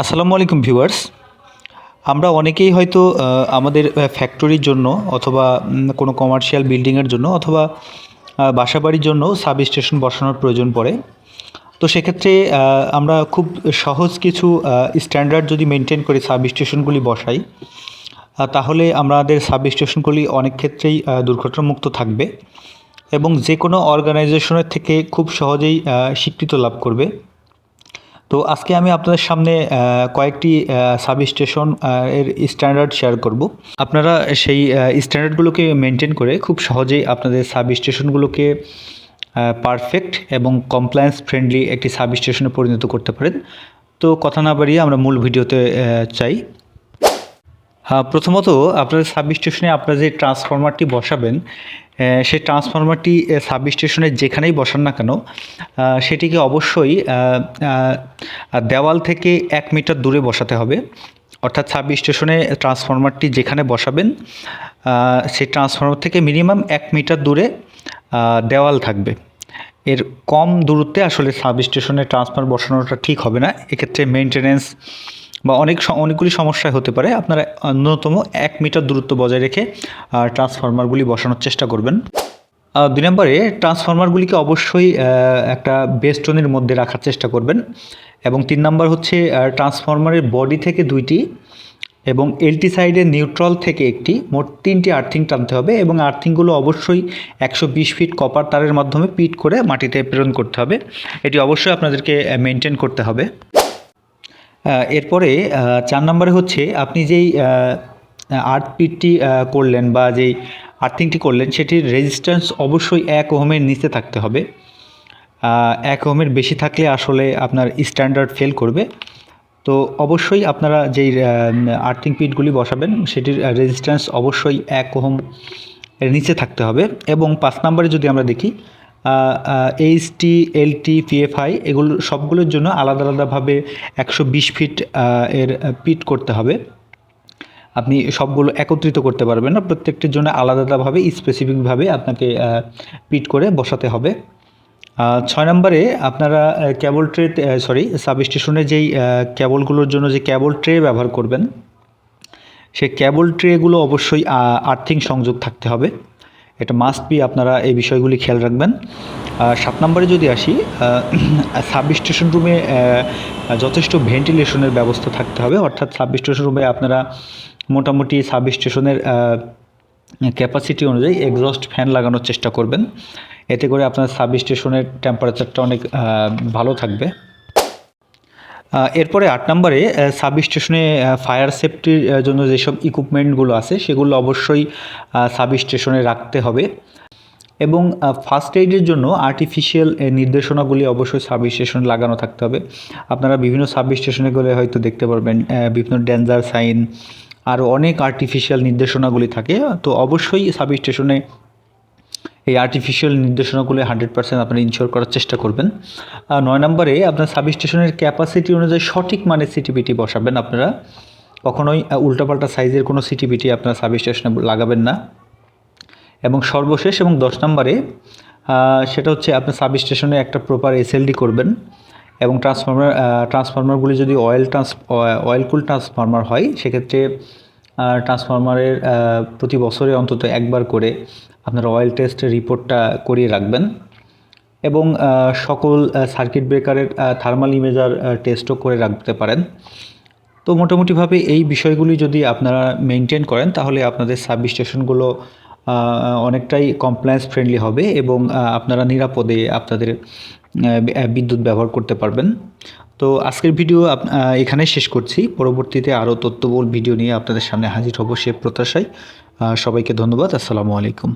আসসালামু আলাইকুম ভিউয়ার্স। আমরা অনেকেই হয়তো আমাদের ফ্যাক্টরির জন্য অথবা কোনো কমার্শিয়াল বিল্ডিংয়ের জন্য অথবা বাসাবাড়ির জন্য সাব স্টেশন বসানোর প্রয়োজন পড়ে। তো সেক্ষেত্রে আমরা খুব সহজ কিছু স্ট্যান্ডার্ড যদি মেনটেন করে সাব স্টেশনগুলি বসাই, তাহলে আমাদের সাব স্টেশনগুলি অনেক ক্ষেত্রেই দুর্ঘটনামুক্ত থাকবে এবং যে কোনো অর্গানাইজেশনের থেকে খুব সহজেই স্বীকৃত লাভ করবে। তো আজকে আমি আপনাদের সামনে কয়েকটি সাবস্টেশন এর স্ট্যান্ডার্ড শেয়ার করব। আপনারা সেই স্ট্যান্ডার্ডগুলোকে মেনটেন করে খুব সহজেই আপনাদের সাবস্টেশনগুলোকে পারফেক্ট এবং কমপ্লায়েন্স ফ্রেন্ডলি একটি সাবস্টেশনে পরিণত করতে পারেন। তো কথা না বাড়িয়ে আমরা মূল ভিডিওতে চাই। প্রথমত আপনাদের সাবস্টেশনে আপনারা যে ট্রান্সফরমারটি বসাবেন, সেই ট্রান্সফরমারটি সাবস্টেশনে যেখানেই বসান না কেন, সেটিকে অবশ্যই দেওয়াল থেকে 1 মিটার দূরে বসাতে হবে। অর্থাৎ সাবস্টেশনে ট্রান্সফরমারটি যেখানে বসাবেন, সেই ট্রান্সফরমার থেকে মিনিমাম 1 মিটার দূরে দেওয়াল থাকবে। এর কম দূরত্বে আসলে সাবস্টেশনে ট্রান্সফরমার বসানোটা ঠিক হবে না। এক্ষেত্রে মেনটেন্যান্স বা অনেকগুলি সমস্যা হতে পারে। আপনারা ন্যূনতম 1 মিটার দূরত্ব বজায় রেখে ট্রান্সফরমারগুলি বসানোর চেষ্টা করবেন। 2 নম্বরে ট্রান্সফরমারগুলিকে অবশ্যই একটা বেস্টনের মধ্যে রাখার চেষ্টা করবেন। এবং 3 নম্বর হচ্ছে ট্রান্সফরমারের বডি থেকে 2টি এবং এলটি সাইডের নিউট্রাল থেকে একটি, মোট 3টি আর্থিং টানতে হবে এবং আর্থিংগুলো অবশ্যই 120 ফিট কপার তারের মাধ্যমে পিট করে মাটিতে প্রেরণ করতে হবে। এটি অবশ্যই আপনাদেরকে মেনটেন করতে হবে। এরপরে 4 নম্বরে হচ্ছে আপনি যেই আর্থ পিটটি করলেন বা যেই আর্থিংটি করলেন, সেটির রেজিস্ট্যান্স অবশ্যই 1 ওহমের নিচে থাকতে হবে। 1 ওহমের বেশি থাকলে আসলে আপনার স্ট্যান্ডার্ড ফেল করবে। তো অবশ্যই আপনারা যেই আর্থিং পিটগুলি বসাবেন, সেটির রেজিস্ট্যান্স অবশ্যই 1 ওহম এর নিচে থাকতে হবে। এবং 5 নম্বরে যদি আমরা দেখি, এইচটি, এলটি, পিএফআই এগুলো সবগুলোর জন্য আলাদা আলাদাভাবে 120 ফিট এর পিট করতে হবে। আপনি সবগুলো একত্রিত করতে পারবেন না, প্রত্যেকটির জন্য আলাদাভাবে স্পেসিফিকভাবে আপনাকে পিট করে বসাতে হবে। 6 নম্বরে আপনারা কেবল ট্রে সাবস্টেশনে যেই কেবলগুলোর জন্য যে কেবল ট্রে ব্যবহার করবেন, সেই কেবল ট্রেগুলো অবশ্যই আর্থিং সংযোগ থাকতে হবে। এটা মাস্ট বি, আপনারা এই বিষয়গুলি খেয়াল রাখবেন। 7 নম্বরে যদি আসি, সাবস্টেশন রুমে যথেষ্ট ভেন্টিলেশনের ব্যবস্থা থাকতে হবে। অর্থাৎ সাবস্টেশন রুমে আপনারা মোটামুটি সাবস্টেশনের ক্যাপাসিটি অনুযায়ী এক্সস্ট ফ্যান লাগানোর চেষ্টা করবেন। এতে করে আপনার সাবস্টেশনের টেম্পারেচারটা অনেক ভালো থাকবে। এরপরে 8 নম্বরে সাবস্টেশনে ফায়ার সেফটির জন্য যেসব ইকুইপমেন্টগুলো আছে, সেগুলো অবশ্যই সাবস্টেশনে রাখতে হবে। এবং ফার্স্ট এইডের জন্য আর্টিফিশিয়াল নির্দেশনাগুলি অবশ্যই সাবস্টেশনে লাগানো থাকতে হবে। আপনারা বিভিন্ন সাবস্টেশনে গেলে হয়তো দেখতে পারবেন বিভিন্ন ডেঞ্জার সাইন, আরও অনেক আর্টিফিশিয়াল নির্দেশনাগুলি থাকে। তো অবশ্যই সাবস্টেশনে এই আর্টিফিশিয়াল নির্দেশনাগুলি 100% আপনারা ইনশিওর করার চেষ্টা করবেন। 9 নম্বরে আপনার সাবস্টেশনের ক্যাপাসিটি অনুযায়ী সঠিক মানের সিটিপিটি বসাবেন। আপনারা কখনোই উল্টাপাল্টা সাইজের কোনো সিটিপিটি আপনার সাবস্টেশনে লাগাবেন না। এবং সর্বশেষ এবং 10 নম্বরে সেটা হচ্ছে আপনার সাবস্টেশনে একটা প্রপার এসএলডি করবেন। এবং ট্রান্সফরমারগুলি যদি অয়েল কুল ট্রান্সফরমার হয়, সেক্ষেত্রে ট্রান্সফরমারের প্রতি বছরে অন্তত একবার করে আপনার অয়েল টেস্ট রিপোর্টটা করিয়ে রাখবেন। এবং সকল সার্কিট ব্রেকারের থার্মাল ইমেজার টেস্টও করে রাখতে পারেন। তো মোটামুটিভাবে এই বিষয়গুলি যদি আপনারা মেনটেন করেন, তাহলে আপনাদের সাবস্টেশনগুলো অনেকটাই কমপ্লায়েন্স ফ্রেন্ডলি হবে এবং আপনারা নিরাপদে আপনাদের বিদ্যুৎ ব্যবহার করতে পারবেন। তো আজকের ভিডিও এখানেই শেষ করছি। পরবর্তীতে আরও তথ্যবহুল ভিডিও নিয়ে আপনাদের সামনে হাজির হব সে প্রত্যাশায়। সবাইকে ধন্যবাদ। আসসালামু আলাইকুম।